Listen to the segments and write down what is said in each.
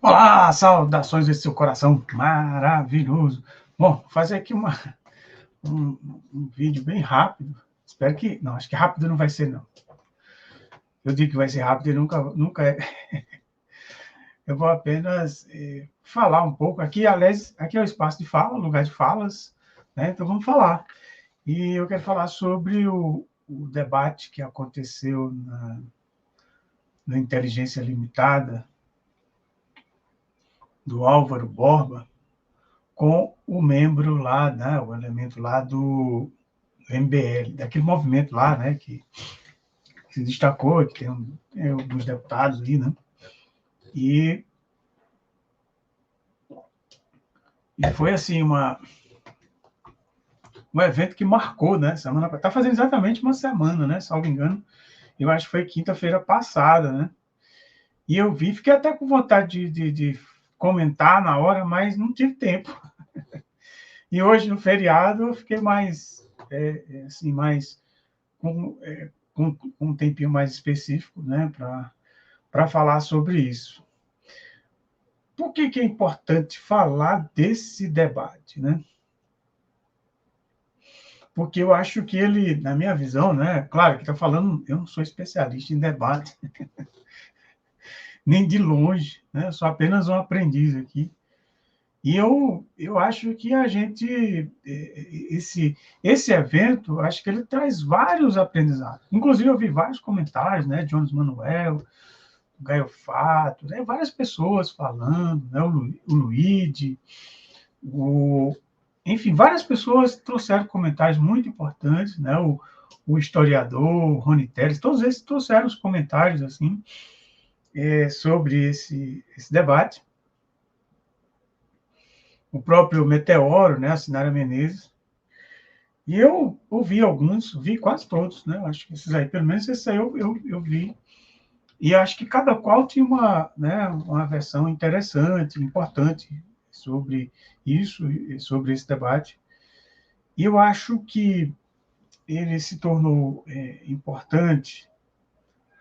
Olá, saudações desse seu coração maravilhoso. Bom, vou fazer aqui um vídeo bem rápido. Espero que... Não, acho que rápido não vai ser, não. Eu digo que vai ser rápido e nunca é. Eu vou apenas falar um pouco. Aqui, aliás, aqui é o espaço de fala, lugar de falas, né? Então vamos falar. E eu quero falar sobre o debate que aconteceu na Inteligência Limitada, do Álvaro Borba, com o membro lá, né, o elemento lá do MBL, daquele movimento lá, né, que se destacou, que tem alguns deputados ali, né, e foi assim um evento que marcou, né, semana, está fazendo exatamente uma semana, né, salvo engano, eu acho que foi quinta-feira passada, né, e eu vi, fiquei até com vontade de comentar na hora, mas não tive tempo. E hoje, no feriado, eu fiquei mais, assim, mais com, com um tempinho mais específico, né, para falar sobre isso. Por que é importante falar desse debate, né? Porque eu acho que ele, na minha visão, né, claro que está falando, eu não sou especialista em debate, nem de longe, né, eu sou apenas um aprendiz aqui. E eu acho que a gente, esse evento, acho que ele traz vários aprendizados. Inclusive, eu vi vários comentários, né, Jones Manuel, Gaio Fato, né, várias pessoas falando, né, o Luigi, enfim, várias pessoas trouxeram comentários muito importantes, né, o historiador, o Rony Teles, todos esses trouxeram os comentários assim sobre esse debate. O próprio Meteoro, né, a Sinara Menezes. E eu ouvi alguns, vi quase todos, né? Acho que esses aí, pelo menos esses aí eu vi. E acho que cada qual tinha uma versão interessante, importante sobre isso, sobre esse debate. E eu acho que ele se tornou importante,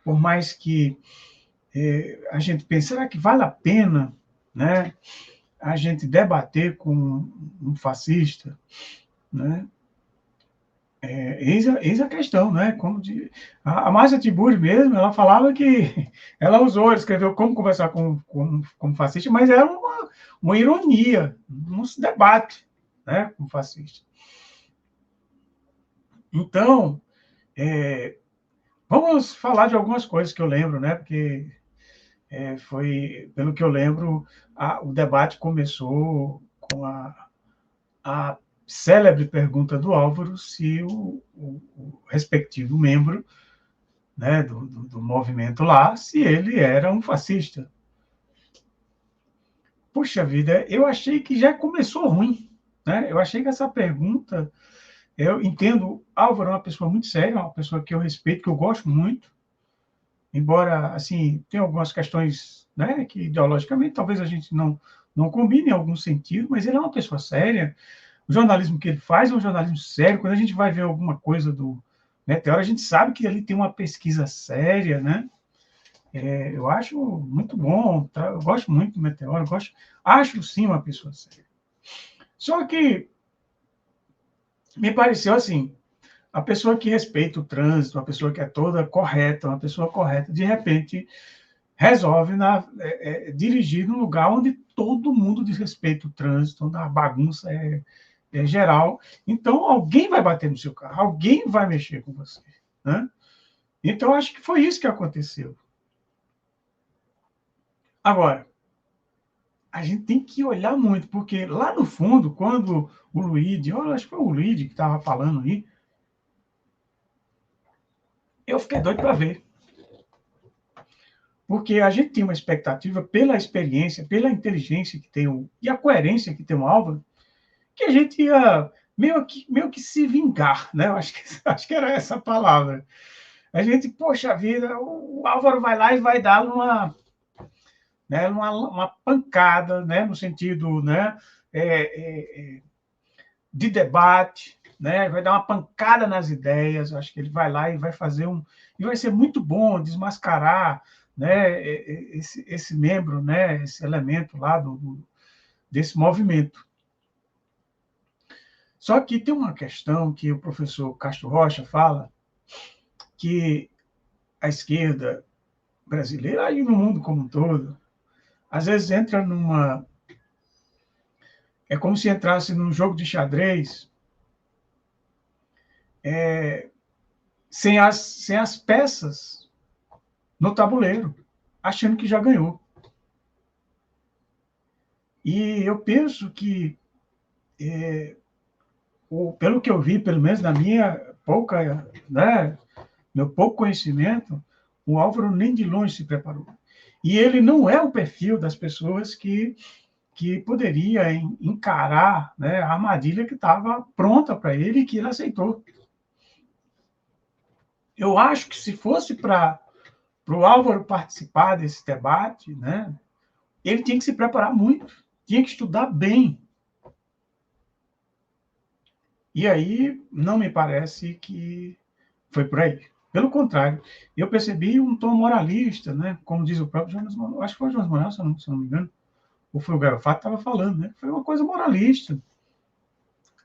por mais que a gente pense, será que vale a pena, né, a gente debater com um fascista, né? Eis a questão, né? A Márcia Tiburi mesmo, ela falava que ela escreveu Como Conversar com Fascista, mas era uma ironia, não se debate, né, com fascista. Então, vamos falar de algumas coisas que eu lembro, né? Porque foi, pelo que eu lembro, o debate começou com a célebre pergunta do Álvaro se o respectivo membro, né, do movimento lá, se ele era um fascista. Puxa vida, eu achei que já começou ruim, né? Eu achei que essa pergunta, eu entendo, Álvaro é uma pessoa muito séria, uma pessoa que eu respeito, que eu gosto muito, embora, assim, tenha algumas questões, né, que ideologicamente talvez a gente não combine em algum sentido, mas ele é uma pessoa séria. O jornalismo que ele faz é um jornalismo sério. Quando a gente vai ver alguma coisa do Meteoro, a gente sabe que ali tem uma pesquisa séria, né? Eu acho muito bom, eu gosto muito do Meteoro, acho sim uma pessoa séria. Só que me pareceu assim, a pessoa que respeita o trânsito, a pessoa que é toda correta, uma pessoa correta, de repente resolve dirigir num lugar onde todo mundo desrespeita o trânsito, onde a bagunça é geral. Então, alguém vai bater no seu carro, alguém vai mexer com você, né? Então, acho que foi isso que aconteceu. Agora, a gente tem que olhar muito, porque lá no fundo, quando o Luigi, eu acho que foi o Luigi que estava falando aí, eu fiquei doido para ver. Porque a gente tem uma expectativa, pela experiência, pela inteligência que tem e a coerência que tem o Álvaro, que a gente ia meio que se vingar, né? Eu acho que era essa a palavra. A gente, poxa vida, o Álvaro vai lá e vai dar uma pancada, né? No sentido, né? De debate, né? Vai dar uma pancada nas ideias. Eu acho que ele vai lá e vai fazer e vai ser muito bom desmascarar, né, esse membro, né, esse elemento lá desse movimento. Só que tem uma questão que o professor Castro Rocha fala, que a esquerda brasileira, e no mundo como um todo, às vezes entra numa... É como se entrasse num jogo de xadrez sem as peças no tabuleiro, achando que já ganhou. E eu penso que, pelo que eu vi, pelo menos na minha pouca, né, meu pouco conhecimento, o Álvaro nem de longe se preparou. E ele não é o perfil das pessoas que poderia encarar, né, a armadilha que estava pronta para ele e que ele aceitou. Eu acho que se fosse para o Álvaro participar desse debate, né, ele tinha que se preparar muito, tinha que estudar bem. E aí não me parece que foi por aí. Pelo contrário, eu percebi um tom moralista, né? Como diz o próprio Jonas Manuel, acho que foi o Jonas Manuel, se não me engano, ou foi o Garofato que estava falando, né? Foi uma coisa moralista,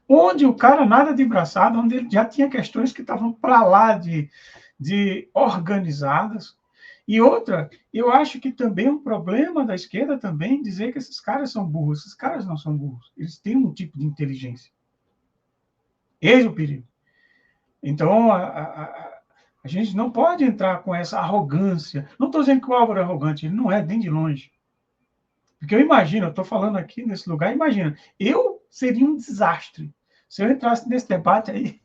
onde o cara nada de braçada, onde ele já tinha questões que estavam para lá de organizadas. E outra, eu acho que também é um problema da esquerda também dizer que esses caras são burros. Esses caras não são burros. Eles têm um tipo de inteligência. Eis o perigo. Então, a gente não pode entrar com essa arrogância. Não estou dizendo que o Álvaro é arrogante, ele não é, nem de longe. Porque eu imagino, eu estou falando aqui nesse lugar, imagina, eu seria um desastre. Se eu entrasse nesse debate aí,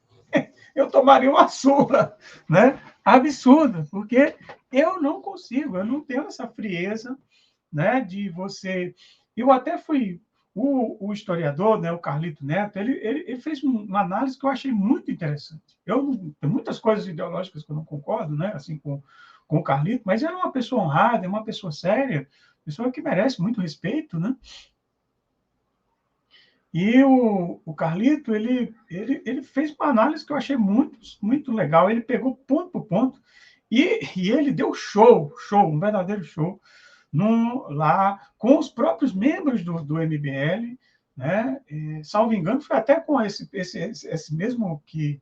eu tomaria uma surra, né? Absurda, porque eu não consigo, eu não tenho essa frieza, né, de você... Eu até fui... O historiador, né, o Carlito Neto, ele fez uma análise que eu achei muito interessante. Tem muitas coisas ideológicas que eu não concordo, né, assim, com o Carlito, mas ele é uma pessoa honrada, é uma pessoa séria, pessoa que merece muito respeito, né? E o Carlito, ele fez uma análise que eu achei muito, muito legal. Ele pegou ponto por ponto e ele deu show, um verdadeiro show, lá com os próprios membros do MBL, né? Salvo engano, foi até com esse mesmo que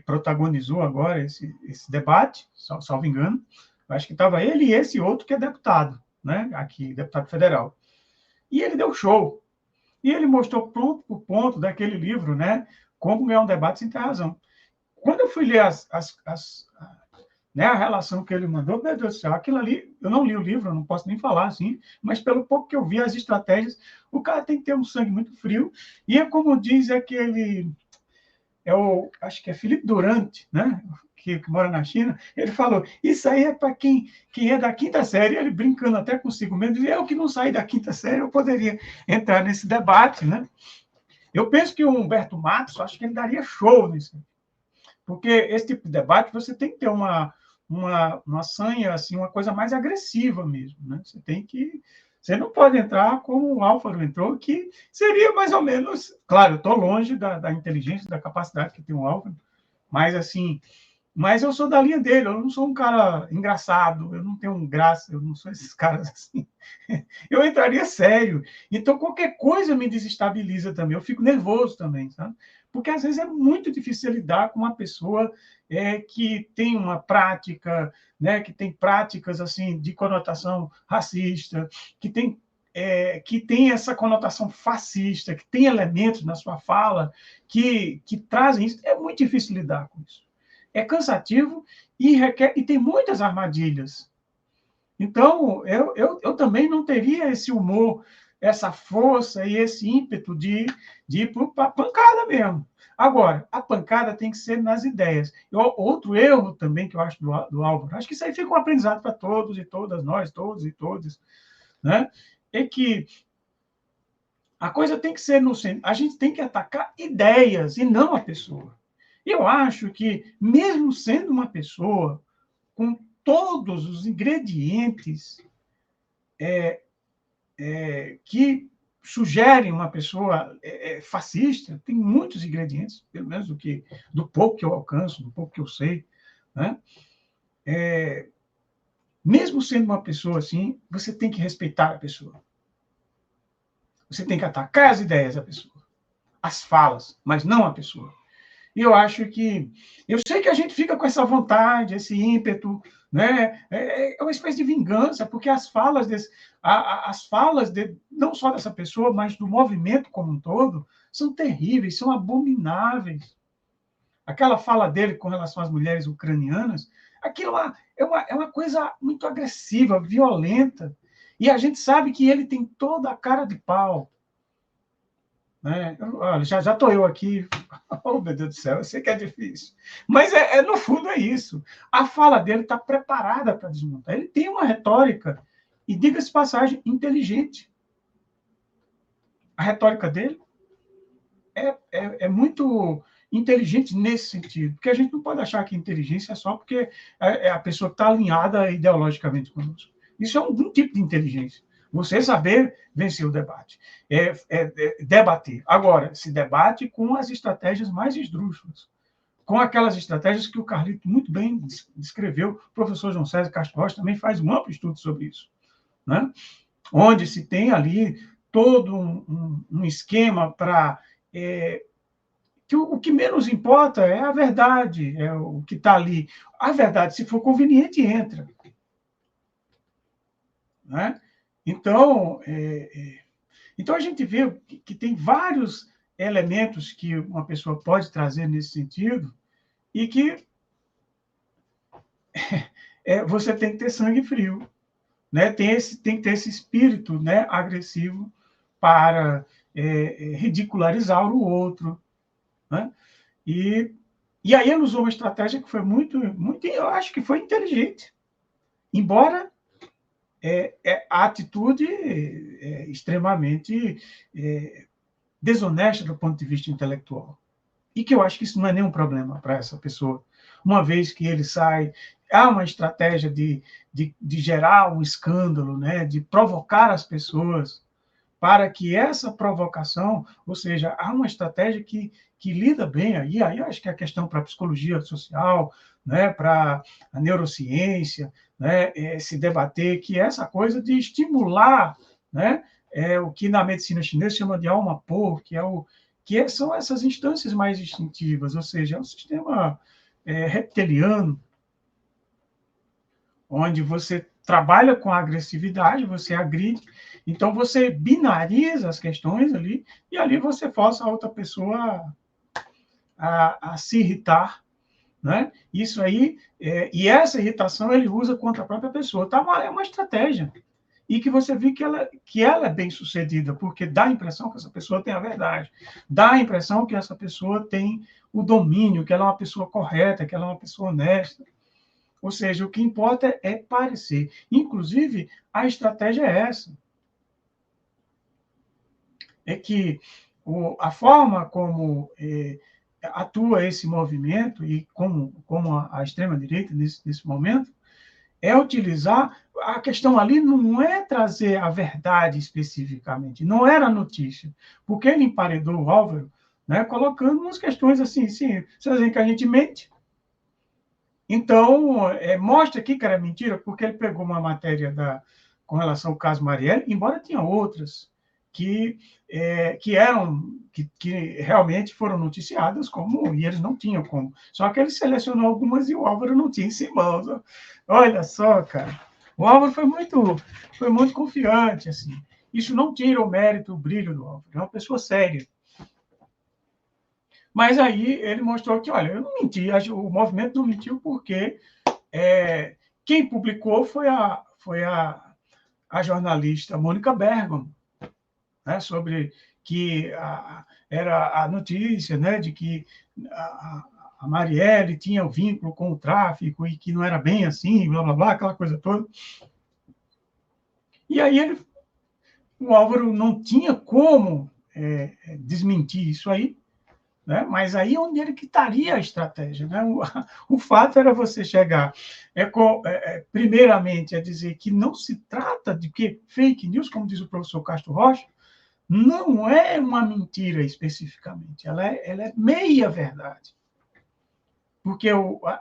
protagonizou agora esse debate, salvo engano. Acho que estava ele e esse outro que é deputado, né? Aqui, deputado federal. E ele deu show. E ele mostrou ponto por ponto daquele livro, né? Como ganhar um debate sem ter razão. Quando eu fui ler né, a relação que ele mandou, meu Deus do céu, aquilo ali, eu não li o livro, eu não posso nem falar assim, mas pelo pouco que eu vi as estratégias, o cara tem que ter um sangue muito frio, e é como diz aquele, acho que é Felipe Durante, né, que mora na China, ele falou, isso aí é para quem é da quinta série, ele brincando até consigo mesmo, eu que não saí da quinta série, eu poderia entrar nesse debate, né? Eu penso que o Humberto Matos, acho que ele daria show nisso, porque esse tipo de debate você tem que ter uma sanha, assim, uma coisa mais agressiva mesmo, né? Você não pode entrar como o Álvaro entrou, que seria mais ou menos... Claro, eu estou longe da inteligência, da capacidade que tem o Álvaro, mas, assim, mas eu sou da linha dele, eu não sou um cara engraçado, eu não tenho graça, eu não sou esses caras assim. Eu entraria sério. Então, qualquer coisa me desestabiliza também, eu fico nervoso também, sabe? Porque às vezes é muito difícil lidar com uma pessoa que tem uma prática, né, que tem práticas assim de conotação racista, que tem essa conotação fascista, que tem elementos na sua fala que trazem isso. É muito difícil lidar com isso. É cansativo e tem muitas armadilhas. Então, eu também não teria esse humor, essa força e esse ímpeto de ir para a pancada mesmo. Agora, a pancada tem que ser nas ideias. Outro erro também que eu acho do Álvaro, acho que isso aí fica um aprendizado para todos e todas, nós, todos e todas, né? É que a coisa tem que ser no centro. A gente tem que atacar ideias e não a pessoa. Eu acho que, mesmo sendo uma pessoa com todos os ingredientes que sugerem uma pessoa fascista, tem muitos ingredientes, pelo menos do pouco que eu alcanço, do pouco que eu sei, né? mesmo sendo uma pessoa assim, você tem que respeitar a pessoa. Você tem que atacar as ideias da pessoa, as falas, mas não a pessoa. E eu acho que... Eu sei que a gente fica com essa vontade, esse ímpeto, né? É uma espécie de vingança, porque as falas, não só dessa pessoa, mas do movimento como um todo, são terríveis, são abomináveis. Aquela fala dele com relação às mulheres ucranianas, aquilo é uma coisa muito agressiva, violenta. E a gente sabe que ele tem toda a cara de pau. Né? Olha, já estou eu aqui. Oh, meu Deus do céu, eu sei que é difícil. Mas, no fundo, é isso. A fala dele está preparada para desmontar. Ele tem uma retórica, e diga-se passagem, inteligente. A retórica dele é muito inteligente nesse sentido, porque a gente não pode achar que inteligência é só porque é a pessoa que está alinhada ideologicamente conosco. Isso é um tipo de inteligência. Você saber vencer o debate. Debater. Agora, se debate com as estratégias mais esdrúxulas, com aquelas estratégias que o Carlito muito bem descreveu. O professor João César Castro Rocha também faz um amplo estudo sobre isso, né? Onde se tem ali todo um esquema para... que o que menos importa é a verdade, é o que está ali. A verdade, se for conveniente, entra. Né? Então, então, a gente vê que tem vários elementos que uma pessoa pode trazer nesse sentido e que você tem que ter sangue frio, né? Tem que ter esse espírito, né, agressivo para ridicularizar o outro. Né? E aí ele usou uma estratégia que foi muito, eu acho que foi inteligente. Embora a atitude extremamente desonesta do ponto de vista intelectual. E que eu acho que isso não é nenhum problema para essa pessoa. Uma vez que ele sai, há uma estratégia de gerar um escândalo, né, de provocar as pessoas, para que essa provocação, ou seja, há uma estratégia que lida bem aí eu acho que é a questão para a psicologia social, né, para a neurociência, né, se debater que essa coisa de estimular, né, o que na medicina chinesa chama de alma pô, são essas instâncias mais instintivas, ou seja, é um sistema reptiliano, onde você trabalha com a agressividade, você agride, então você binariza as questões ali, e ali você força a outra pessoa a se irritar, né? Isso aí, e essa irritação ele usa contra a própria pessoa. Tá? É uma estratégia. E que você vê que ela é bem sucedida, porque dá a impressão que essa pessoa tem a verdade, dá a impressão que essa pessoa tem o domínio, que ela é uma pessoa correta, que ela é uma pessoa honesta. Ou seja, o que importa é parecer. Inclusive, a estratégia é essa. É que a forma como atua esse movimento e como a extrema-direita nesse momento é utilizar... A questão ali não é trazer a verdade especificamente, não era notícia, porque ele emparedou o Álvaro, né, colocando umas questões assim, sim, vocês dizem que a gente mente. Então, mostra aqui que era mentira, porque ele pegou uma matéria com relação ao caso Marielle, embora tinha outras que realmente foram noticiadas e eles não tinham como. Só que ele selecionou algumas e o Álvaro não tinha em mãos. Olha só, cara. O Álvaro foi muito confiante, assim. Isso não tira o mérito, o brilho do Álvaro. É uma pessoa séria. Mas aí ele mostrou que, olha, eu não menti, o movimento não mentiu porque quem publicou foi a jornalista Mônica Bergamo, né, sobre que era a notícia, né, de que a Marielle tinha um vínculo com o tráfico e que não era bem assim, blá, blá, blá, aquela coisa toda. E aí o Álvaro não tinha como desmentir isso aí, né? Mas aí onde ele que estaria a estratégia, né? O fato era você chegar, primeiramente, a dizer que não se trata de que fake news, como diz o professor Castro Rocha, não é uma mentira especificamente, ela é meia verdade. Porque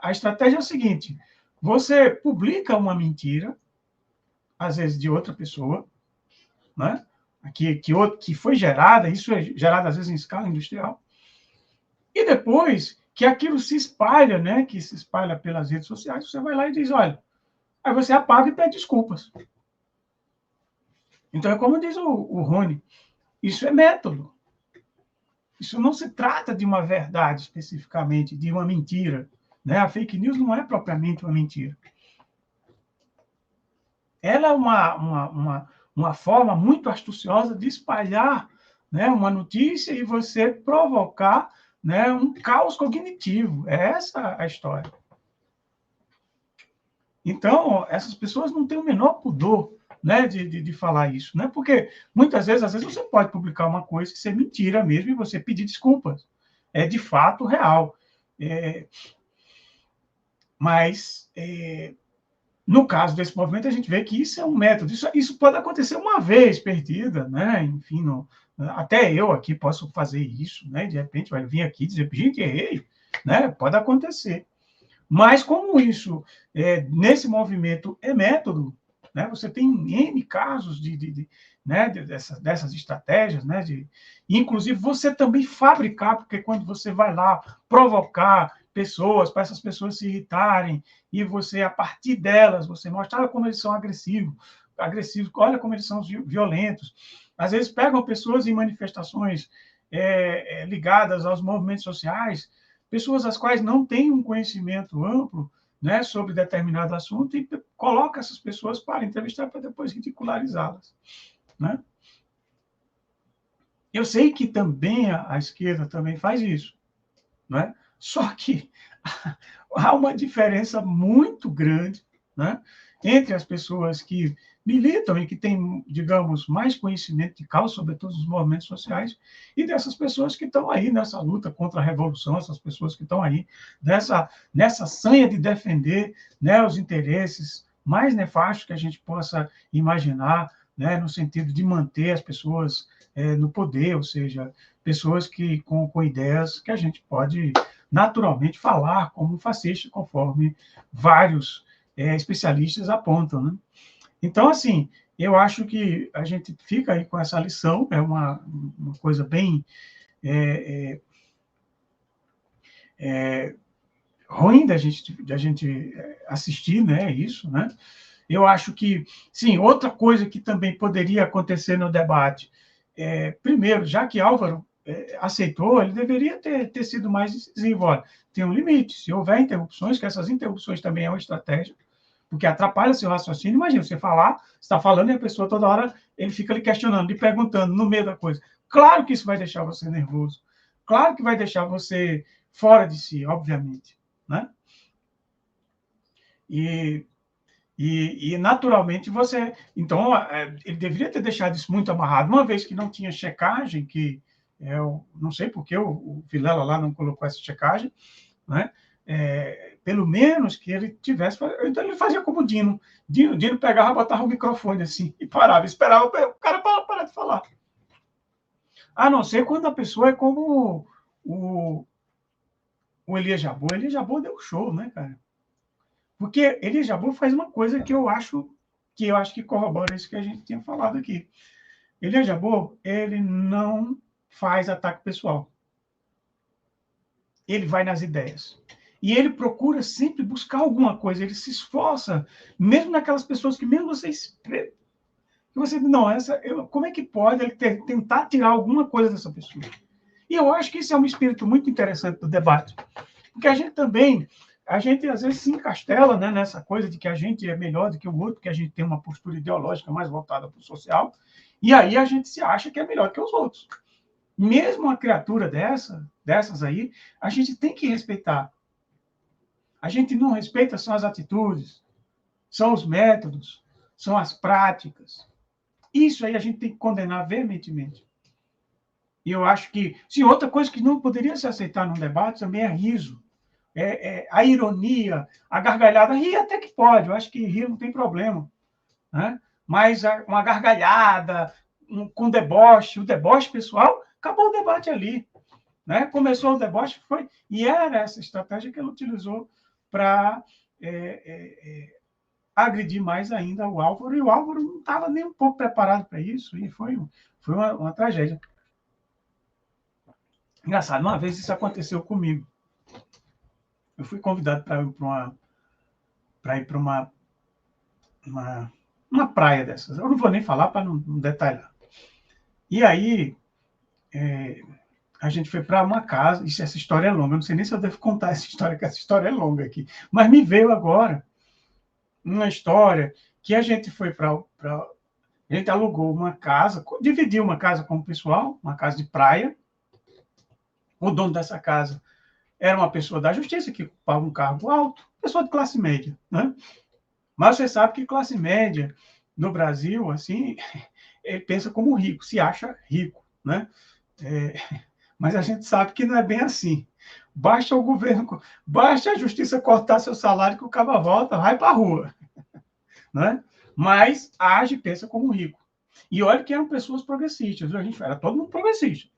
a estratégia é a seguinte: você publica uma mentira, às vezes de outra pessoa, né? que foi gerada, isso é gerado às vezes em escala industrial, e depois que aquilo se espalha, né? Que se espalha pelas redes sociais, você vai lá e diz, olha, aí você apaga e pede desculpas. Então é como diz o Rony, isso é método. Isso não se trata de uma verdade especificamente, de uma mentira. Né? A fake news não é propriamente uma mentira. Ela é uma forma muito astuciosa de espalhar, né, uma notícia e você provocar, né, um caos cognitivo. É essa a história. Então, essas pessoas não têm o menor pudor, né, de falar isso. Né? Porque muitas vezes, às vezes, você pode publicar uma coisa que é mentira mesmo e você pedir desculpas. É de fato real. Mas no caso desse movimento, a gente vê que isso é um método. Isso pode acontecer uma vez perdida, né? Enfim, até eu aqui posso fazer isso, né? De repente vai vir aqui e dizer, gente, errei, né? Pode acontecer. Mas como isso, nesse movimento, é método, né? Você tem N casos né? dessas estratégias, né? Inclusive, você também fabricar, porque quando você vai lá provocar pessoas, para essas pessoas se irritarem, e você, a partir delas, você mostra, olha como eles são agressivos, olha como eles são violentos. Às vezes pegam pessoas em manifestações ligadas aos movimentos sociais, pessoas as quais não têm um conhecimento amplo, né, sobre determinado assunto e coloca essas pessoas para entrevistar para depois ridicularizá-las. Né? Eu sei que também a esquerda também faz isso, né? Só que há uma diferença muito grande, né, entre as pessoas que militam e que têm, digamos, mais conhecimento de causa sobre todos os movimentos sociais e dessas pessoas que estão aí nessa luta contra a revolução, essas pessoas que estão aí nessa sanha de defender, né, os interesses mais nefastos que a gente possa imaginar, né, no sentido de manter as pessoas no poder, ou seja, pessoas que com ideias que a gente pode naturalmente falar como fascista, conforme vários especialistas apontam. Né? Então, assim, eu acho que a gente fica aí com essa lição, é uma coisa bem ruim da gente assistir, né, isso, né? Eu acho que, sim, outra coisa que também poderia acontecer no debate, primeiro, já que Álvaro aceitou, ele deveria ter sido mais desenvolvido. Tem um limite. Se houver interrupções, que essas interrupções também é uma estratégia, porque atrapalha seu raciocínio. Imagina, você falar, você está falando e a pessoa toda hora, ele fica lhe questionando, lhe perguntando no meio da coisa. Claro que isso vai deixar você nervoso. Claro que vai deixar você fora de si, obviamente. Né? E naturalmente você. Então, ele deveria ter deixado isso muito amarrado, uma vez que não tinha checagem, que eu não sei por que o Vilela lá não colocou essa checagem, né? Pelo menos que ele tivesse. Então, ele fazia como o Dino. Dino pegava, botava o microfone assim e parava, esperava o cara parar de falar. A não ser quando a pessoa é como o Elias Jabbour. O Elias Jabbour deu show, né, cara? Porque Elias Jabbour faz uma coisa que eu acho que corrobora isso que a gente tinha falado aqui. Elias Jabbour, ele não faz ataque pessoal. Ele vai nas ideias. E ele procura sempre buscar alguma coisa, ele se esforça, mesmo naquelas pessoas que mesmo você não, como é que pode ele tentar tirar alguma coisa dessa pessoa? E eu acho que isso é um espírito muito interessante do debate, porque a gente às vezes se encastela, né, nessa coisa de que a gente é melhor do que o outro, que a gente tem uma postura ideológica mais voltada para o social, e aí a gente se acha que é melhor que os outros. Mesmo uma criatura dessas aí, a gente tem que respeitar. A gente não respeita são as atitudes, são os métodos, são as práticas. Isso aí a gente tem que condenar veementemente. E eu acho que, sim, outra coisa que não poderia se aceitar num debate também é riso. A ironia, a gargalhada. Rir até que pode, eu acho que rir não tem problema. Né? Mas uma gargalhada, com deboche, o deboche pessoal, acabou o debate ali. Né? Começou o deboche, e era essa estratégia que ele utilizou para agredir mais ainda o Álvaro, e o Álvaro não estava nem um pouco preparado para isso, e foi uma tragédia. Engraçado, uma vez isso aconteceu comigo. Eu fui convidado para ir para uma praia dessas. Eu não vou nem falar para não detalhar. E aí, a gente foi para uma casa. Essa história é longa, eu não sei nem se eu devo contar essa história, que essa história é longa aqui. Mas me veio agora uma história que a gente foi para. A gente alugou uma casa, dividiu uma casa com o pessoal, uma casa de praia. O dono dessa casa era uma pessoa da justiça que ocupava um cargo alto, pessoa de classe média, né? Mas você sabe que classe média no Brasil, assim, ele pensa como rico, se acha rico, né? Mas a gente sabe que não é bem assim. Basta o governo, basta a justiça cortar seu salário que o cara volta, vai para a rua, né? Mas age e pensa como rico. E olha que eram pessoas progressistas, a gente era todo mundo progressista.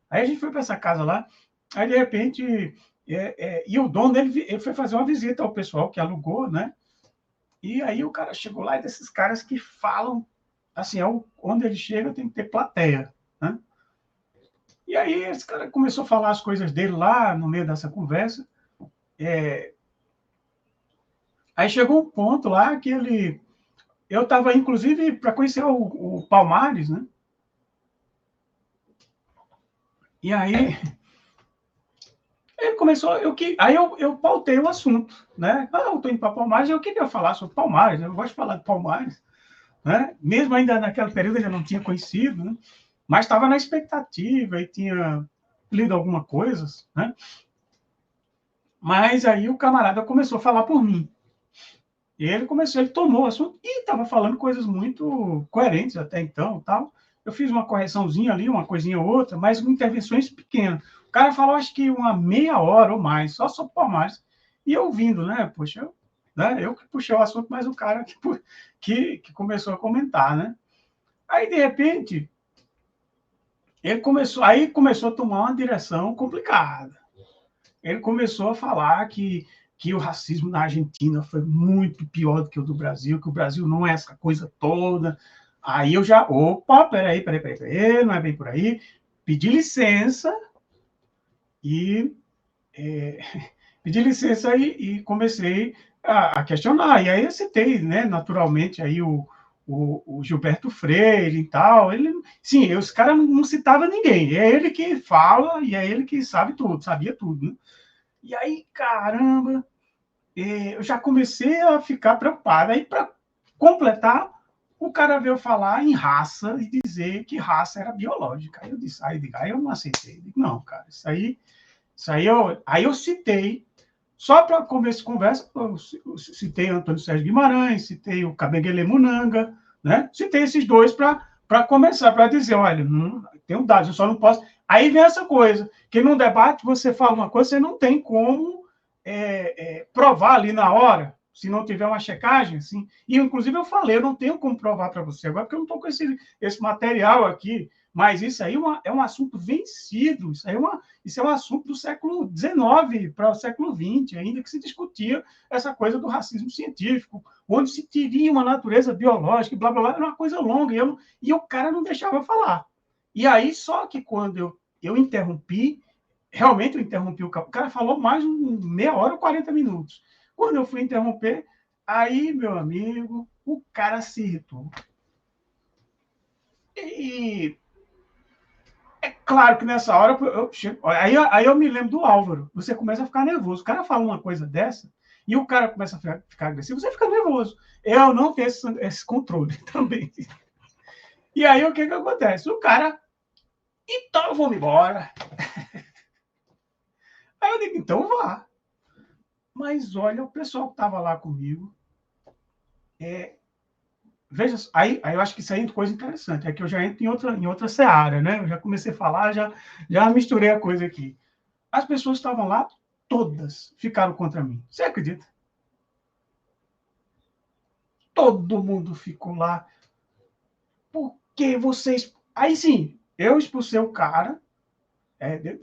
Aí a gente foi para essa casa lá, aí de repente, e o dono ele foi fazer uma visita ao pessoal que alugou, né? E aí o cara chegou lá, e desses caras que falam, assim, onde ele chega tem que ter plateia, né? E aí esse cara começou a falar as coisas dele lá no meio dessa conversa. Aí chegou um ponto lá que ele... Eu estava, inclusive, para conhecer o Palmares, né? E aí ele começou... Aí eu pautei o assunto, né? Eu estou indo para Palmares, eu queria falar sobre Palmares, eu gosto de falar de Palmares, né? Mesmo ainda naquele período eu já não tinha conhecido, né? Mas estava na expectativa e tinha lido algumas coisas, né? Mas aí o camarada começou a falar por mim. E ele tomou o assunto e estava falando coisas muito coerentes até então, tal. Eu fiz uma correçãozinha ali, uma coisinha ou outra, mas com intervenções pequenas. O cara falou, acho que uma meia hora ou mais, só sobre Palmares. E eu ouvindo, né? Poxa, eu que puxei o assunto, mas o cara que começou a comentar, né? Aí, de repente, aí começou a tomar uma direção complicada. Ele começou a falar que o racismo na Argentina foi muito pior do que o do Brasil, que o Brasil não é essa coisa toda. Aí eu já, opa, peraí, não é bem por aí. Pedi licença e é, pedi licença e comecei a questionar. E aí eu citei, né, naturalmente, aí o Gilberto Freire e tal. Ele, sim, esse cara não citava ninguém. É ele que fala e é ele que sabe tudo, sabia tudo, né? E aí, caramba, eu já comecei a ficar preocupado. Aí, para completar, o cara veio falar em raça e dizer que raça era biológica. Aí eu disse, aí eu não aceitei. Eu digo, não, cara, aí eu citei, só para começo de conversa, eu citei Antônio Sérgio Guimarães, citei o Kabengele Munanga, né? Citei esses dois para começar, para dizer, olha, tenho dados, eu só não posso... Aí vem essa coisa, que num debate você fala uma coisa, você não tem como provar ali na hora, se não tiver uma checagem, assim. E, inclusive, eu falei, eu não tenho como provar para você agora, porque eu não estou com esse material aqui, mas isso aí é um assunto vencido, isso é um assunto do século XIX para o século XX, ainda que se discutia essa coisa do racismo científico, onde se teria uma natureza biológica, blá, blá, blá, era uma coisa longa, e o cara não deixava falar. E aí, só que quando eu interrompi, realmente eu interrompi o cara. O cara falou mais meia hora ou 40 minutos. Quando eu fui interromper, aí, meu amigo, o cara se irritou. E é claro que nessa hora aí eu me lembro do Álvaro. Você começa a ficar nervoso. O cara fala uma coisa dessa e o cara começa a ficar agressivo, você fica nervoso. Eu não tenho esse controle também. E aí o que acontece? O cara, então eu vou embora. Aí eu digo, então vá. Mas olha, o pessoal que estava lá comigo, veja, aí eu acho que isso aí é coisa interessante, é que eu já entro em outra seara, né? Eu já comecei a falar, já misturei a coisa aqui. As pessoas estavam lá, todas ficaram contra mim. Você acredita? Todo mundo ficou lá. Por que vocês... Aí sim, eu expulsei o cara,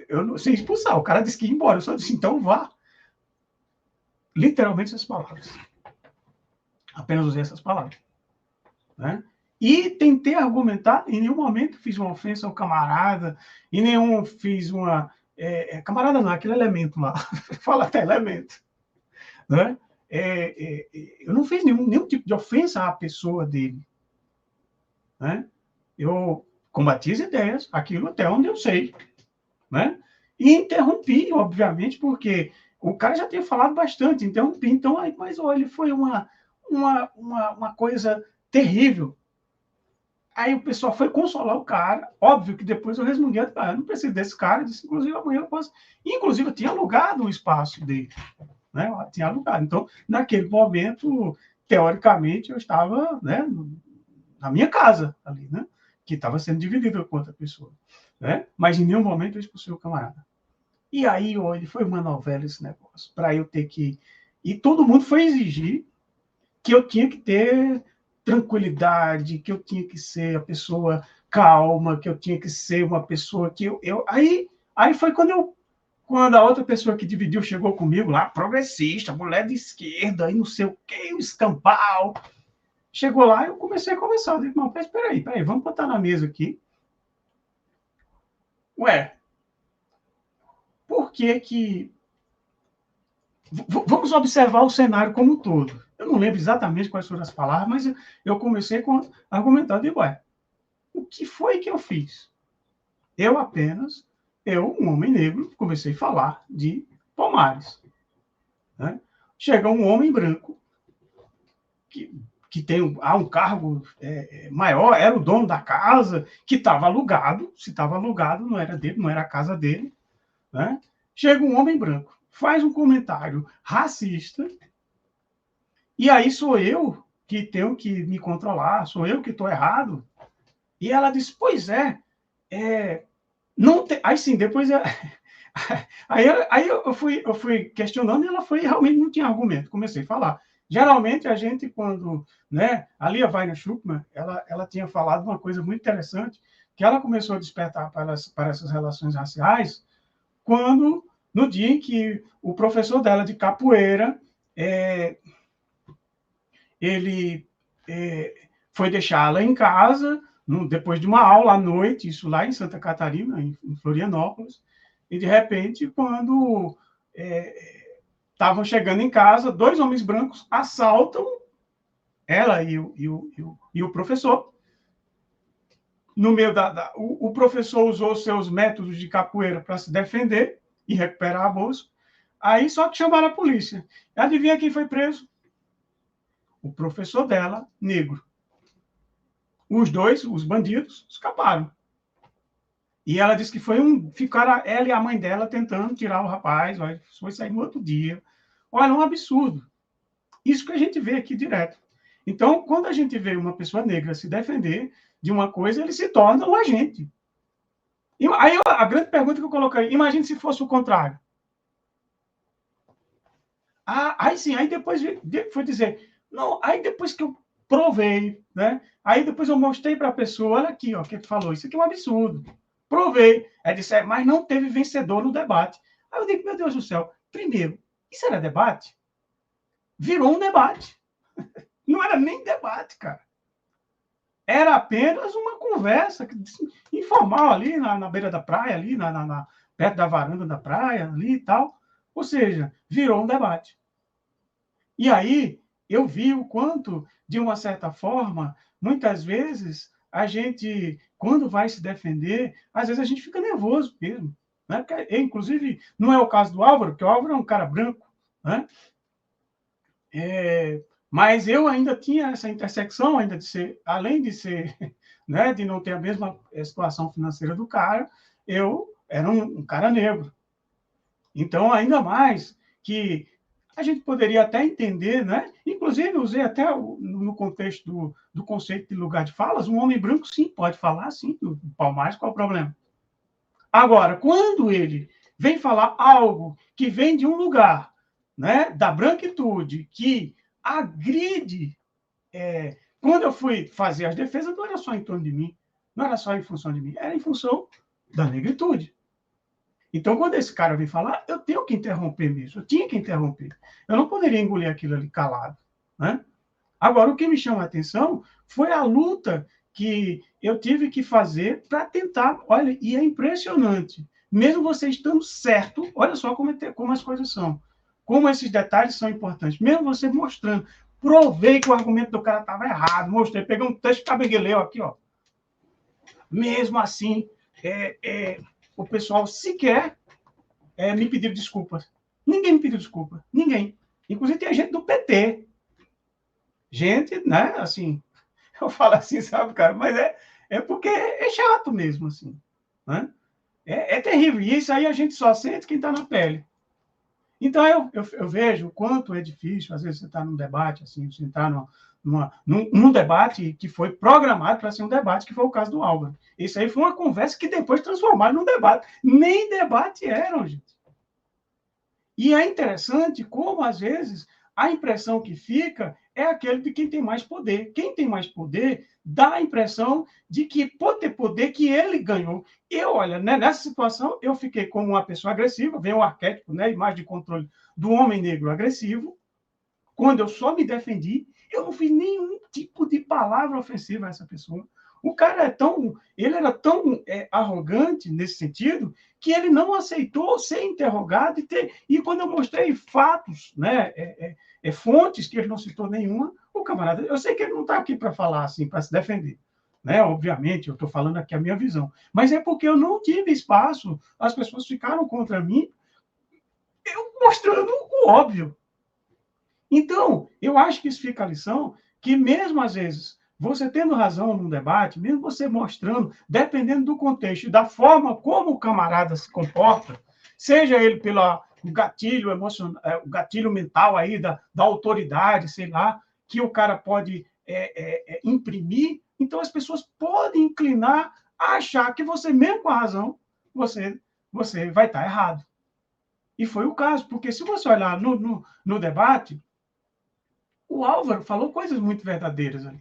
eu não sei expulsar, o cara disse que ia embora, eu só disse, então vá. literalmente essas palavras. Apenas usei essas palavras. Né? E tentei argumentar, em nenhum momento fiz uma ofensa ao camarada, em nenhum fiz uma... camarada não, aquele elemento lá, fala até elemento. Né? Eu não fiz nenhum tipo de ofensa à pessoa dele. Né? Eu combati as ideias, aquilo até onde eu sei. Né? E interrompi, obviamente, porque o cara já tinha falado bastante, interrompi. Então, mas olha, foi uma coisa terrível. Aí o pessoal foi consolar o cara. Óbvio que depois eu respondi, eu não preciso desse cara, disse, inclusive amanhã eu posso. Inclusive, eu tinha alugado o espaço dele. Né? Eu tinha alugado. Então, naquele momento, teoricamente, eu estava, né, na minha casa ali, né? Que estava sendo dividida com outra pessoa. Né? Mas em nenhum momento eu expulsei o camarada. E aí, olha, foi uma novela esse negócio, para eu ter que... E todo mundo foi exigir que eu tinha que ter tranquilidade, que eu tinha que ser a pessoa calma, que eu tinha que ser uma pessoa que aí foi quando a outra pessoa que dividiu chegou comigo lá, progressista, mulher de esquerda, e não sei o que, o escampau. Chegou lá e eu comecei a conversar. Eu disse, não, espera aí, vamos botar na mesa aqui. Ué, por que que... Vamos observar o cenário como um todo. Eu não lembro exatamente quais foram as palavras, mas eu comecei a argumentar. Digo, ué, o que foi que eu fiz? Um homem negro, comecei a falar de Palmares. Né? Chega um homem branco, que tem um cargo maior, era o dono da casa, que estava alugado, se estava alugado, não era dele, não era a casa dele. Né? Chega um homem branco, faz um comentário racista, e aí sou eu que tenho que me controlar, sou eu que estou errado. E ela diz, pois não tem... Aí sim, depois... Aí eu fui questionando e ela foi, realmente não tinha argumento, comecei a falar. Geralmente, a gente, quando... Né, a Lia Weiner Schuckmann, ela tinha falado uma coisa muito interessante, que ela começou a despertar para essas relações raciais, quando, no dia em que o professor dela de capoeira, ele foi deixá-la em casa, depois de uma aula à noite, isso lá em Santa Catarina, em Florianópolis, e de repente, quando estavam chegando em casa, dois homens brancos assaltam ela e o professor. No meio o professor usou seus métodos de capoeira para se defender e recuperar a bolsa. Aí só que chamaram a polícia. Adivinha quem foi preso? O professor dela, negro. Os dois, os bandidos, escaparam. E ela disse que ficaram ela e a mãe dela tentando tirar o rapaz, foi sair no outro dia. Olha, é um absurdo. Isso que a gente vê aqui direto. Então, quando a gente vê uma pessoa negra se defender de uma coisa, ele se torna um agente. E aí a grande pergunta que eu coloquei, imagine se fosse o contrário. Aí sim, aí depois foi dizer, não, aí depois que eu provei, né? Aí depois eu mostrei para a pessoa, olha aqui, ó, que falou, isso aqui é um absurdo. Provei. Aí disse, mas não teve vencedor no debate. Aí eu digo, meu Deus do céu, primeiro, isso era debate? Virou um debate. Não era nem debate, cara. Era apenas uma conversa informal ali na beira da praia, ali perto da varanda da praia, ali e tal. Ou seja, virou um debate. E aí eu vi o quanto, de uma certa forma, muitas vezes a gente, quando vai se defender, às vezes a gente fica nervoso mesmo. Né? Porque, inclusive, não é o caso do Álvaro, porque o Álvaro é um cara branco. Né? Mas eu ainda tinha essa intersecção, ainda de ser, além de ser, né, de não ter a mesma situação financeira do cara, eu era um cara negro. Então, ainda mais que a gente poderia até entender, né? Inclusive, usei até no contexto do conceito de lugar de falas, um homem branco, sim, pode falar, sim, do Palmares, qual é o problema? Agora, quando ele vem falar algo que vem de um lugar, né, da branquitude, que agride... quando eu fui fazer as defesas, não era só em torno de mim, não era só em função de mim, era em função da negritude. Então, quando esse cara vem falar, eu tenho que interromper mesmo, eu tinha que interromper. Eu não poderia engolir aquilo ali calado, né? Agora, o que me chama a atenção foi a luta que eu tive que fazer para tentar. Olha, e é impressionante. Mesmo você estando certo, olha só como as coisas são. Como esses detalhes são importantes. Mesmo você mostrando, provei que o argumento do cara estava errado, mostrei, peguei um texto cabegueleu aqui, ó. Mesmo assim, o pessoal sequer me pediu desculpas. Ninguém me pediu desculpa. Ninguém. Inclusive, tem gente do PT. Gente, né, assim, eu falo assim, sabe, cara, mas é porque é chato mesmo, assim, né? É terrível. E isso aí a gente só sente quem está na pele. Então, eu vejo o quanto é difícil, às vezes, você está num debate, assim, você está num debate que foi programado para ser um debate, que foi o caso do Álvaro. Isso aí foi uma conversa que depois transformaram num debate. Nem debate eram, gente. E é interessante como, às vezes, a impressão que fica é aquele de quem tem mais poder. Quem tem mais poder dá a impressão de que, por ter poder, que ele ganhou. Eu, olha, né, nessa situação, eu fiquei como uma pessoa agressiva, vem o arquétipo, né, imagem de controle do homem negro agressivo. Quando eu só me defendi, eu não fiz nenhum tipo de palavra ofensiva a essa pessoa. O cara ele era tão arrogante nesse sentido que ele não aceitou ser interrogado e quando eu mostrei fatos, né, fontes que ele não citou nenhuma, o camarada, eu sei que ele não está aqui para falar assim, para se defender, né? Obviamente, eu estou falando aqui a minha visão, mas é porque eu não tive espaço, as pessoas ficaram contra mim, eu mostrando o óbvio. Então, eu acho que isso fica a lição que, mesmo às vezes, você tendo razão num debate, mesmo você mostrando, dependendo do contexto e da forma como o camarada se comporta, seja ele pelo gatilho emocional, o gatilho mental aí da autoridade, sei lá, que o cara pode imprimir, então as pessoas podem inclinar a achar que você, mesmo com a razão, você, você vai estar errado. E foi o caso, porque se você olhar no debate, o Álvaro falou coisas muito verdadeiras ali.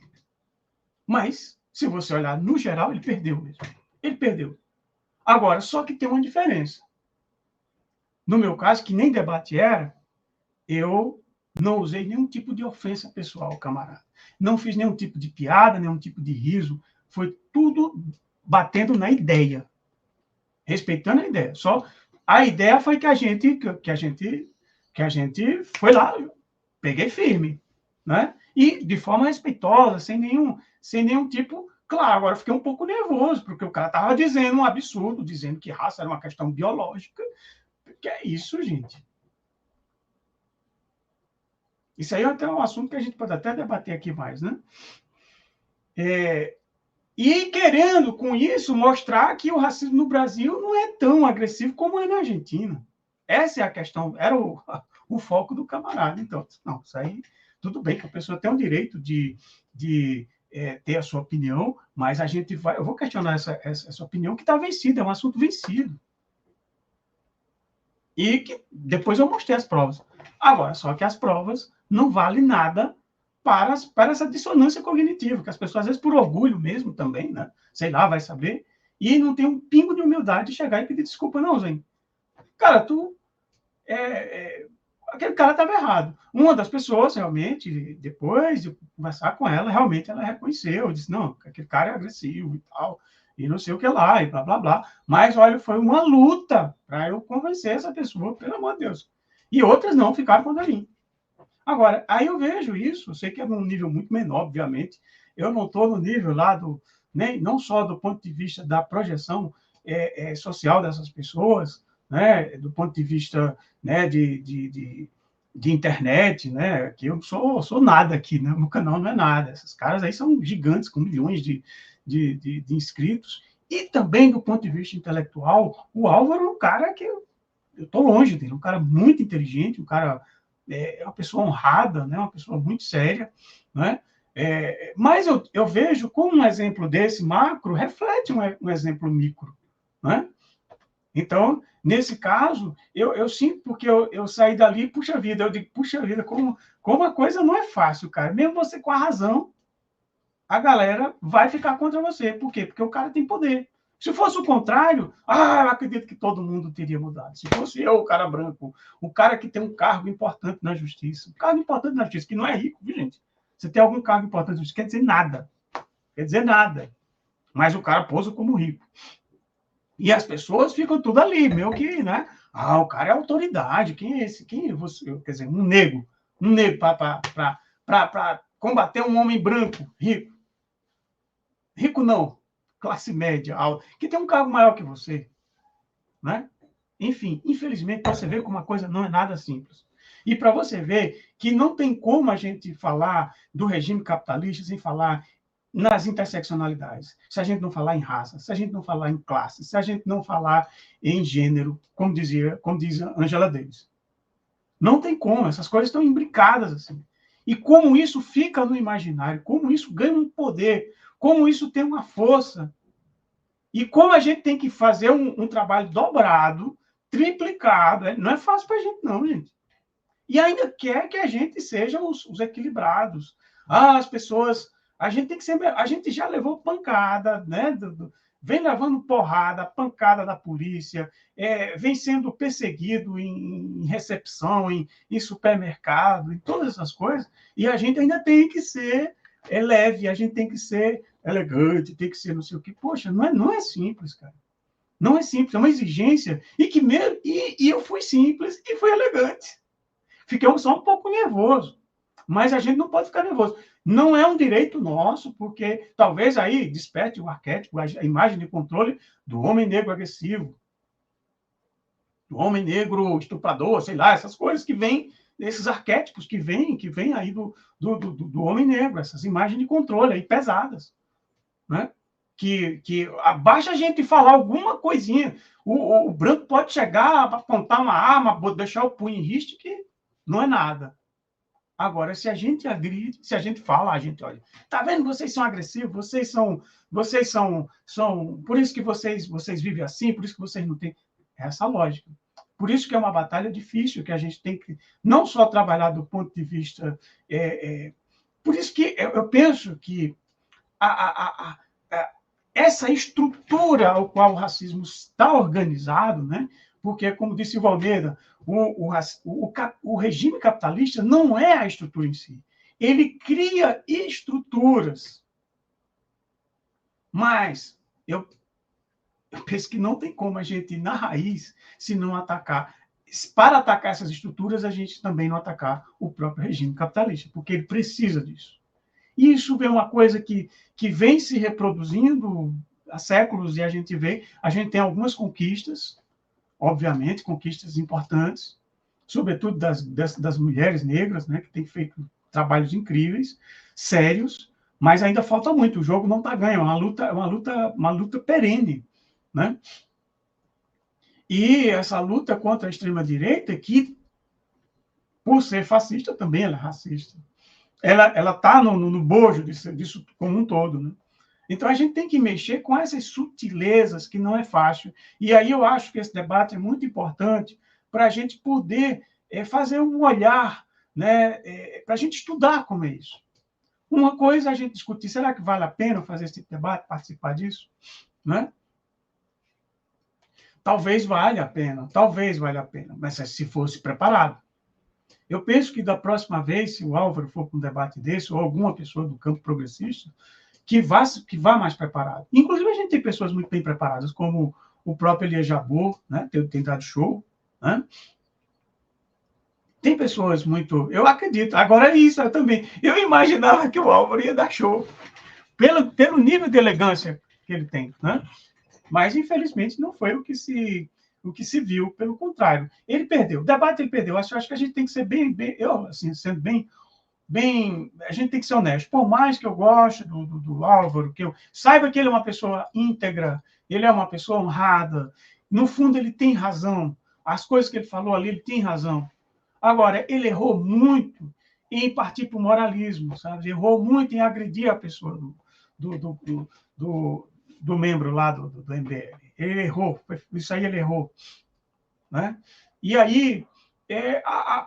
Mas, se você olhar no geral, ele perdeu mesmo. Ele perdeu. Agora, só que tem uma diferença. No meu caso, que nem debate era, eu não usei nenhum tipo de ofensa pessoal, camarada. Não fiz nenhum tipo de piada, nenhum tipo de riso. Foi tudo batendo na ideia. Respeitando a ideia. Só a ideia foi que a gente foi lá, peguei firme, né? E de forma respeitosa, sem nenhum tipo. Claro, agora fiquei um pouco nervoso, porque o cara estava dizendo um absurdo, dizendo que raça era uma questão biológica. Que é isso, gente? Isso aí é até um assunto que a gente pode até debater aqui mais, né? E querendo, com isso, mostrar que o racismo no Brasil não é tão agressivo como é na Argentina. Essa é a questão, era o foco do camarada. Então, não, isso aí, tudo bem que a pessoa tem o direito de ter a sua opinião, mas a gente vai. Eu vou questionar essa opinião que está vencida, é um assunto vencido. E que depois eu mostrei as provas. Agora, só que as provas não valem nada para essa dissonância cognitiva, que as pessoas, às vezes, por orgulho mesmo também, né? Sei lá, vai saber, e não tem um pingo de humildade de chegar e pedir desculpa, não, Zé. Cara, aquele cara estava errado. Uma das pessoas, realmente, depois de conversar com ela, realmente ela reconheceu, disse, não, aquele cara é agressivo e tal, e não sei o que lá, e blá, blá, blá. Mas, olha, foi uma luta para eu convencer essa pessoa, pelo amor de Deus. E outras não ficaram contra mim. Agora, aí eu vejo isso, eu sei que é num nível muito menor, obviamente, eu não estou no nível lá não só do ponto de vista da projeção social dessas pessoas, né, do ponto de vista, né, de internet, né, que eu sou nada aqui, né, meu canal não é nada, esses caras aí são gigantes, com milhões de inscritos, e também do ponto de vista intelectual, o Álvaro é um cara que eu estou longe dele, um cara muito inteligente, um cara uma pessoa honrada, né, uma pessoa muito séria, né, mas eu vejo como um exemplo desse macro reflete um exemplo micro, né? Então, nesse caso, eu sinto, porque eu saí dali, puxa vida, eu digo, puxa vida, como a coisa não é fácil, cara. Mesmo você com a razão, a galera vai ficar contra você. Por quê? Porque o cara tem poder. Se fosse o contrário, eu acredito que todo mundo teria mudado. Se fosse eu, o cara branco, o cara que tem um cargo importante na justiça, um cargo importante na justiça, que não é rico, viu, gente? Você tem algum cargo importante na justiça, quer dizer nada. Quer dizer nada. Mas o cara posa como rico. E as pessoas ficam tudo ali, meio que, né? O cara é autoridade. Quem é esse? Quem é você? Quer dizer, um negro. Um negro para combater um homem branco, rico. Rico não, classe média, alta, que tem um cargo maior que você. Né? Enfim, infelizmente, você vê como a coisa não é nada simples. E para você ver que não tem como a gente falar do regime capitalista sem falar nas interseccionalidades. Se a gente não falar em raça, se a gente não falar em classe, se a gente não falar em gênero, como diz Angela Davis. Não tem como, essas coisas estão imbricadas assim. E como isso fica no imaginário, como isso ganha um poder, como isso tem uma força. E como a gente tem que fazer um trabalho dobrado, triplicado, não é fácil para a gente, não, gente. E ainda quer que a gente seja os equilibrados. As pessoas. A gente tem que ser. A gente já levou pancada, né? Vem levando porrada, pancada da polícia, vem sendo perseguido em recepção, em supermercado, em todas essas coisas, e a gente ainda tem que ser leve, a gente tem que ser elegante, tem que ser não sei o quê. Poxa, não é simples, cara. Não é simples, é uma exigência, e eu fui simples e fui elegante. Fiquei só um pouco nervoso, mas a gente não pode ficar nervoso. Não é um direito nosso, porque talvez aí desperte o arquétipo, a imagem de controle do homem negro agressivo, do homem negro estuprador, sei lá, essas coisas que vêm, esses arquétipos que vêm aí do homem negro, essas imagens de controle aí pesadas, né? Que basta a gente falar alguma coisinha, o branco pode chegar, apontar uma arma, deixar o punho em riste, que não é nada. Agora, se a gente agride, se a gente fala, a gente olha, tá vendo? Vocês são agressivos, vocês são, por isso que vocês vivem assim, por isso que vocês não têm essa lógica. Por isso que é uma batalha difícil, que a gente tem que não só trabalhar do ponto de vista, por isso que eu penso que essa estrutura ao qual o racismo está organizado, né? Porque, como disse o Valmeida, o regime capitalista não é a estrutura em si. Ele cria estruturas. Mas eu penso que não tem como a gente ir na raiz se não atacar. Para atacar essas estruturas, a gente também não atacar o próprio regime capitalista, porque ele precisa disso. E isso é uma coisa que vem se reproduzindo há séculos, e a gente tem algumas conquistas, obviamente, conquistas importantes, sobretudo das mulheres negras, né, que têm feito trabalhos incríveis, sérios, mas ainda falta muito. O jogo não está ganho, é uma luta perene, né? E essa luta contra a extrema-direita, que, por ser fascista, também ela é racista. Ela está no bojo disso como um todo, né? Então, a gente tem que mexer com essas sutilezas, que não é fácil. E aí eu acho que esse debate é muito importante para a gente poder fazer um olhar, né, para a gente estudar como é isso. Uma coisa é a gente discutir, será que vale a pena fazer esse tipo de debate, participar disso? Né? Talvez valha a pena, mas se fosse preparado. Eu penso que da próxima vez, se o Álvaro for para um debate desse, ou alguma pessoa do campo progressista, que vá mais preparado. Inclusive, a gente tem pessoas muito bem preparadas, como o próprio Elias Jabbour, né? Tem dado show. Né? Tem pessoas muito... Eu acredito. Agora é isso, eu também. Eu imaginava que o Álvaro ia dar show, pelo nível de elegância que ele tem. Né? Mas, infelizmente, não foi o que se viu. Pelo contrário, ele perdeu. O debate ele perdeu. Acho que a gente tem que ser eu, assim, sendo bem, a gente tem que ser honesto. Por mais que eu goste do Álvaro, que eu saiba que ele é uma pessoa íntegra, ele é uma pessoa honrada, no fundo ele tem razão. As coisas que ele falou ali, ele tem razão. Agora, ele errou muito em partir para o moralismo, sabe? Errou muito em agredir a pessoa do membro lá do MBL. Ele errou, isso aí ele errou. Né? E aí,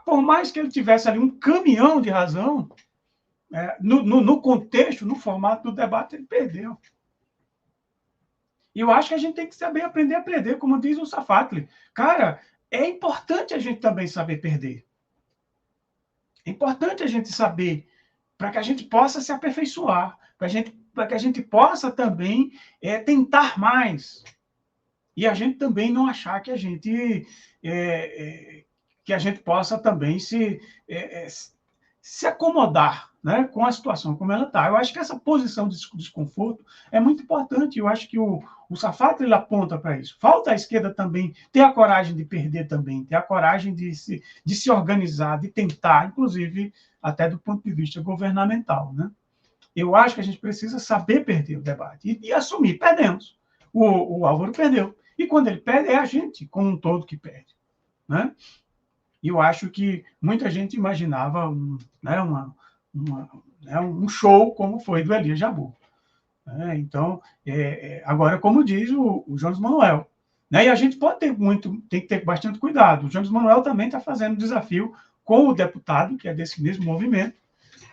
por mais que ele tivesse ali um caminhão de razão, no contexto, no formato do debate, ele perdeu. E eu acho que a gente tem que saber aprender a perder, como diz o Safatli. Cara, é importante a gente também saber perder. É importante a gente saber, para que a gente possa se aperfeiçoar, para que a gente possa também tentar mais. E a gente também não achar que a gente possa também se acomodar, né, com a situação como ela está. Eu acho que essa posição de desconforto é muito importante. Eu acho que o Safatli ele aponta para isso. Falta à esquerda também ter a coragem de perder também, ter a coragem de se organizar, de tentar, inclusive até do ponto de vista governamental, né? Eu acho que a gente precisa saber perder o debate e assumir. Perdemos. O Álvaro perdeu. E quando ele perde, é a gente, como um todo, que perde. Né? E eu acho que muita gente imaginava um show como foi do Elias Jabbour. Então, agora, como diz o Jones Manuel, né? E a gente tem que ter bastante cuidado. O Jones Manuel também está fazendo desafio com o deputado, que é desse mesmo movimento,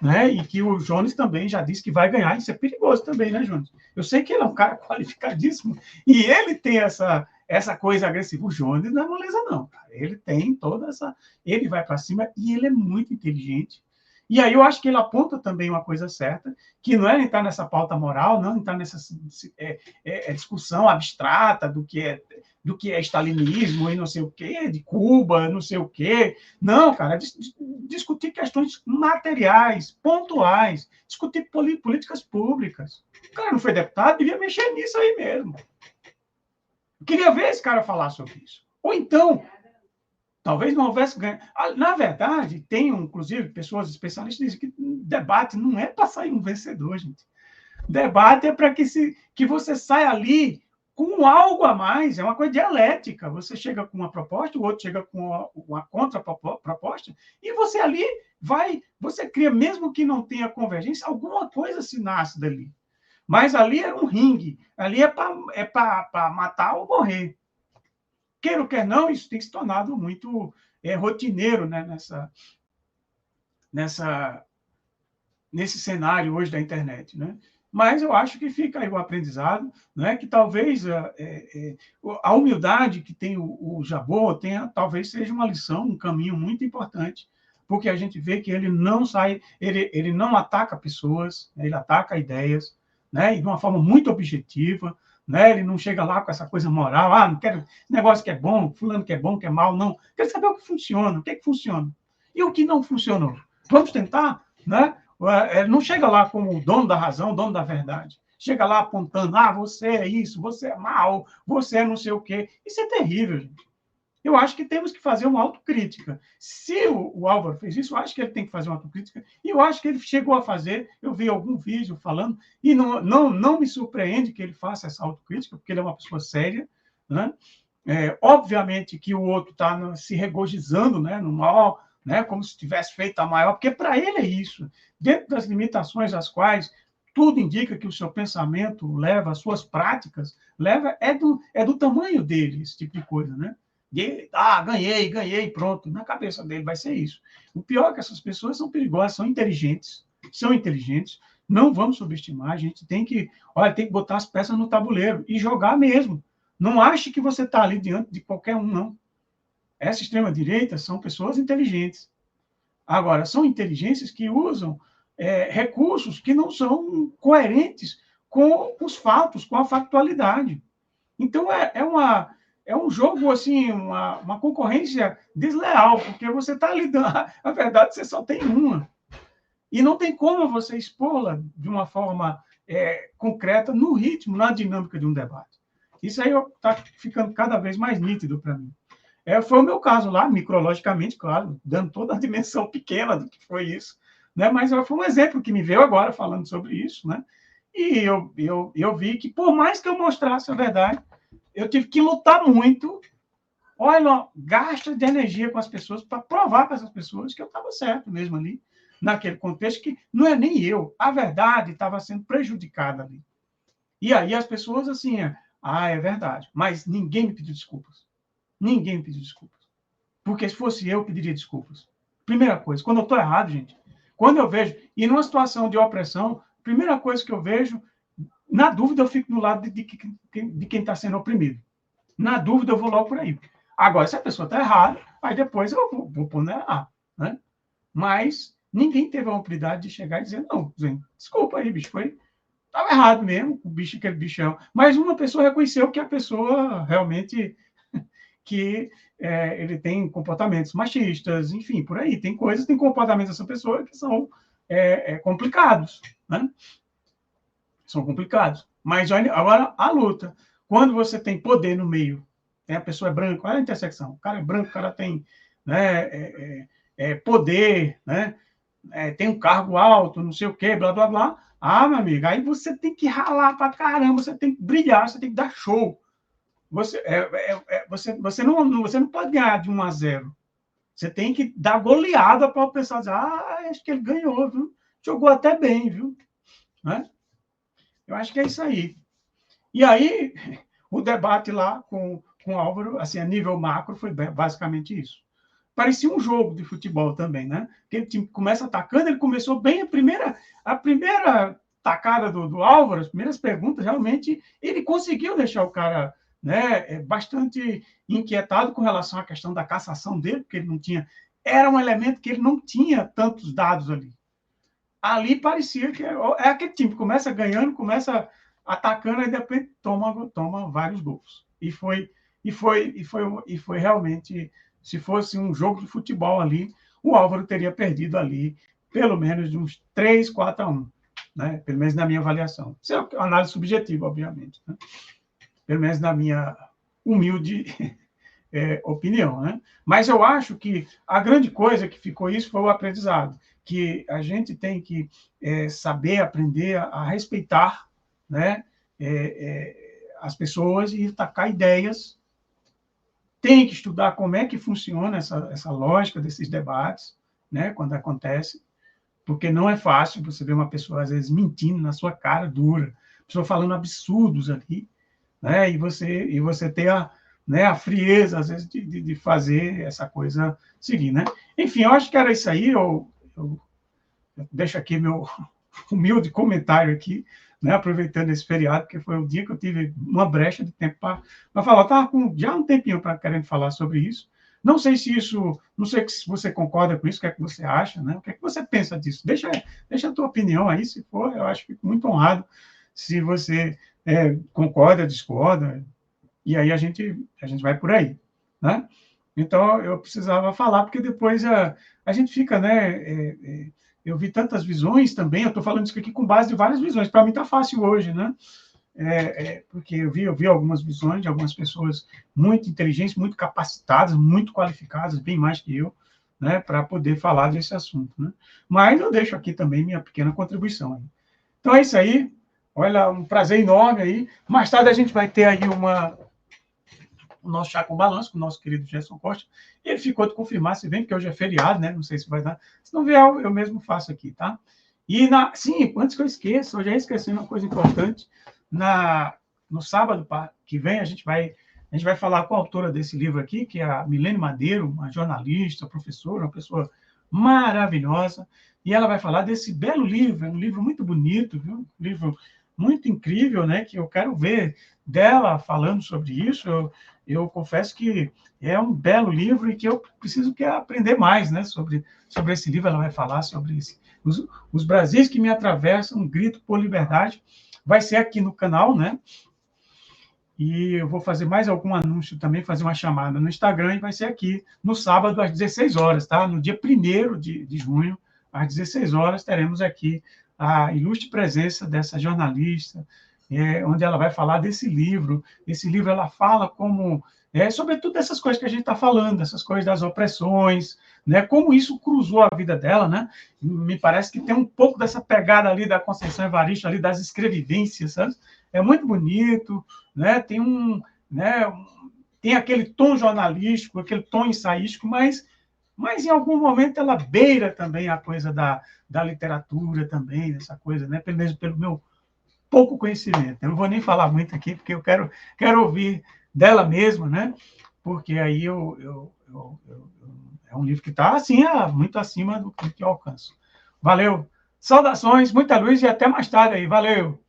né? E que o Jones também já disse que vai ganhar. Isso é perigoso também, né, Jones? Eu sei que ele é um cara qualificadíssimo e ele tem essa coisa agressiva. O Jones não é moleza, não. Cara. Ele tem toda essa. Ele vai para cima e ele é muito inteligente. E aí eu acho que ele aponta também uma coisa certa, que não é entrar nessa pauta moral, não entrar nessa discussão abstrata do que é stalinismo e não sei o quê, de Cuba, não sei o quê. Não, cara, discutir questões materiais, pontuais, discutir políticas públicas. O cara não foi deputado, devia mexer nisso aí mesmo. Eu queria ver esse cara falar sobre isso. Ou então, talvez não houvesse ganho. Na verdade, tem, inclusive, pessoas especialistas que dizem que debate não é para sair um vencedor, gente. Debate é para que você saia ali com algo a mais, é uma coisa dialética. Você chega com uma proposta, o outro chega com uma contraproposta, e você ali você cria, mesmo que não tenha convergência, alguma coisa se nasce dali. Mas ali é um ringue, ali é para matar ou morrer. Queira ou quer não, isso tem se tornado muito rotineiro, né, nesse cenário hoje da internet, né? Mas eu acho que fica aí o aprendizado, né? Que talvez a humildade que tem o Jabbour talvez seja uma lição, um caminho muito importante, porque a gente vê que ele não sai, ele não ataca pessoas, ele ataca ideias, né? E de uma forma muito objetiva, né? Ele não chega lá com essa coisa moral, não quero negócio que é bom, fulano que é bom, que é mal, não. Quer saber o que funciona, o que é que funciona e o que não funcionou. Vamos tentar, né? Não chega lá como o dono da razão, o dono da verdade. Chega lá apontando, você é isso, você é mal, você é não sei o quê. Isso é terrível, gente. Eu acho que temos que fazer uma autocrítica. Se o Álvaro fez isso, eu acho que ele tem que fazer uma autocrítica, e eu acho que ele chegou a fazer. Eu vi algum vídeo falando, e não me surpreende que ele faça essa autocrítica, porque ele é uma pessoa séria, né? Obviamente que o outro está se regozijando, né, no mal, né, como se tivesse feito a maior, porque para ele é isso, dentro das limitações às quais tudo indica que o seu pensamento leva, as suas práticas, é do tamanho dele, esse tipo de coisa, né? Ganhei, pronto, na cabeça dele vai ser isso. O pior é que essas pessoas são perigosas, são inteligentes, não vamos subestimar, a gente tem que botar as peças no tabuleiro e jogar mesmo. Não ache que você está ali diante de qualquer um, não. Essa extrema-direita são pessoas inteligentes. Agora, são inteligências que usam recursos que não são coerentes com os fatos, com a factualidade. Então, é um jogo, assim, uma concorrência desleal, porque você está lidando. A verdade, você só tem uma. E não tem como você expô-la de uma forma concreta no ritmo, na dinâmica de um debate. Isso aí está ficando cada vez mais nítido para mim. Foi o meu caso lá, micrologicamente, claro, dando toda a dimensão pequena do que foi isso, né? Mas foi um exemplo que me veio agora falando sobre isso, né? E eu vi que, por mais que eu mostrasse a verdade, eu tive que lutar muito. Olha, gasta de energia com as pessoas para provar para essas pessoas que eu estava certo mesmo ali, naquele contexto, que não é nem eu, a verdade estava sendo prejudicada ali. E aí as pessoas, assim, é verdade, mas ninguém me pediu desculpas. Ninguém me pediu desculpas. Porque se fosse eu, pediria desculpas. Primeira coisa, quando eu estou errado, gente, quando eu vejo, e numa situação de opressão, primeira coisa que eu vejo, Na dúvida, eu fico do lado de quem está sendo oprimido. Na dúvida, eu vou logo por aí. Agora, se a pessoa está errada, aí depois eu vou ponderar, né? Mas ninguém teve a oportunidade de chegar e dizer, não, gente, desculpa aí, bicho, estava errado mesmo, o bicho, aquele bichão. Mas uma pessoa reconheceu que a pessoa realmente que ele tem comportamentos machistas, enfim, por aí. Tem coisas, tem comportamentos dessa pessoa que são complicados, né? São complicados. Mas olha, agora a luta. Quando você tem poder no meio, a pessoa é branca, olha a intersecção. O cara é branco, o cara tem, né, poder, né? Tem um cargo alto, não sei o quê, blá, blá, blá. Ah, meu amigo, aí você tem que ralar pra caramba, você tem que brilhar, você tem que dar show. Você não pode ganhar de 1-0. Você tem que dar goleada para o pessoal dizer, acho que ele ganhou, viu? Jogou até bem, viu? Né? Eu acho que é isso aí. E aí, o debate lá com o Álvaro, assim, a nível macro, foi basicamente isso. Parecia um jogo de futebol também, né? Aquele time começa atacando, ele começou bem, a primeira tacada do Álvaro, as primeiras perguntas, realmente, ele conseguiu deixar o cara, né, bastante inquietado com relação à questão da cassação dele, porque ele não tinha... Era um elemento que ele não tinha tantos dados ali. Ali parecia que é aquele time que começa ganhando, começa atacando, e de repente toma vários gols. E foi realmente, se fosse um jogo de futebol ali, o Álvaro teria perdido ali pelo menos de uns 3-4-1, né? Pelo menos na minha avaliação. Isso é uma análise subjetiva, obviamente, né? Pelo menos na minha humilde opinião, né? Mas eu acho que a grande coisa que ficou isso foi o aprendizado, que a gente tem que saber aprender a respeitar, né, as pessoas e tacar ideias. Tem que estudar como é que funciona essa lógica desses debates, né, quando acontece, porque não é fácil você ver uma pessoa, às vezes, mentindo na sua cara dura, pessoa falando absurdos ali, né, e você ter a frieza, às vezes, de fazer essa coisa seguir, né? Enfim, eu acho que era isso aí, eu deixo aqui meu humilde comentário aqui, né, aproveitando esse feriado, porque foi o dia que eu tive uma brecha de tempo para falar. Eu estava com já um tempinho para querendo falar sobre isso. Não sei se você concorda com isso, o que é que você acha, né? O que é que você pensa disso? Deixa a tua opinião aí, se for, eu acho que fico muito honrado se você concorda, discorda, e aí a gente vai por aí, né? Então, eu precisava falar, porque depois a gente fica, né? Eu vi tantas visões também, eu estou falando isso aqui com base de várias visões. Para mim está fácil hoje, né? Porque eu vi algumas visões de algumas pessoas muito inteligentes, muito capacitadas, muito qualificadas, bem mais que eu, né? Para poder falar desse assunto, né? Mas eu deixo aqui também minha pequena contribuição aí. Então é isso aí. Olha, um prazer enorme aí. Mais tarde a gente vai ter aí o nosso Chá com Balanço, com o nosso querido Gerson Costa. E ele ficou de confirmar se vem, porque hoje é feriado, né? Não sei se vai dar. Se não vier, eu mesmo faço aqui, tá? E, sim, antes que eu esqueça, eu já esqueci uma coisa importante. No sábado que vem, a gente vai falar com a autora desse livro aqui, que é a Milene Madeiro, uma jornalista, professora, uma pessoa maravilhosa. E ela vai falar desse belo livro, é um livro muito bonito, viu? Um livro muito incrível, né? Que eu quero ver dela falando sobre isso. Eu confesso que é um belo livro e que eu preciso aprender mais, né, sobre esse livro. Ela vai falar sobre os Brasis que me atravessam, um grito por liberdade. Vai ser aqui no canal, né? E eu vou fazer mais algum anúncio também, fazer uma chamada no Instagram, e vai ser aqui no sábado às 16 horas, tá? No dia 1º de junho, às 16 horas, teremos aqui a ilustre presença dessa jornalista, onde ela vai falar desse livro. Esse livro ela fala como sobretudo essas coisas que a gente está falando, essas coisas das opressões, né? Como isso cruzou a vida dela, né? Me parece que tem um pouco dessa pegada ali da Conceição Evaristo, ali das escrevivências, sabe? É muito bonito, né? Tem aquele tom jornalístico, aquele tom ensaístico, mas em algum momento ela beira também a coisa da literatura também, essa coisa, né? Pelo menos pelo meu pouco conhecimento. Eu não vou nem falar muito aqui, porque eu quero ouvir dela mesma, né? Porque aí é um livro que está assim, muito acima do que eu alcanço. Valeu. Saudações, muita luz e até mais tarde aí. Valeu.